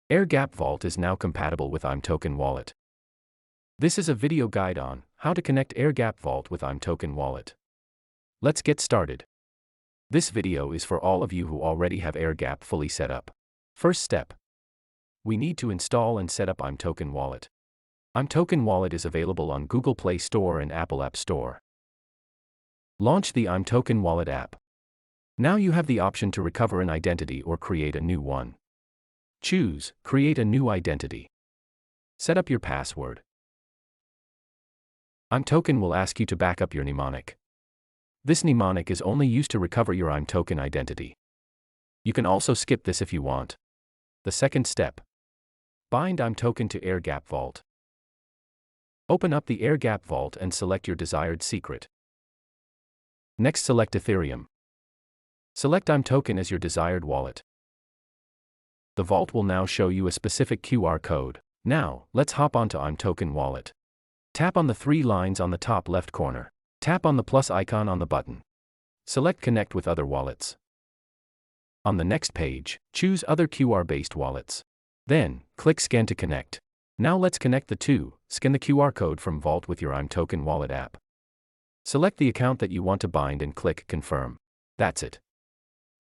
AirGap Vault is now compatible with imToken Wallet. This is a video guide on how to connect AirGap Vault with imToken Wallet. Let's get started. This video is for all of you who already have AirGap fully set up. First step. We need to install and set up imToken Wallet. imToken Wallet is available on Google Play Store and Apple App Store. Launch the imToken Wallet app. Now you have the option to recover an identity or create a new one. Choose Create a new identity. Set up your password. imToken will ask you to back up your mnemonic. This mnemonic is only used to recover your imToken identity. You can also skip this if you want. The second step. Bind imToken to AirGap Vault. Open up the AirGap Vault and select your desired secret. Next, select Ethereum. Select imToken as your desired wallet. The vault will now show you a specific QR code. Now, let's hop onto imToken Wallet. Tap on the three lines on the top left corner. Tap on the plus icon on the button. Select Connect with other wallets. On the next page, choose Other QR-based wallets. Then, click Scan to connect. Now let's connect the two. Scan the QR code from Vault with your imToken Wallet app. Select the account that you want to bind and click Confirm. That's it.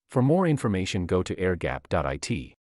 For more information, go to AirGap.it.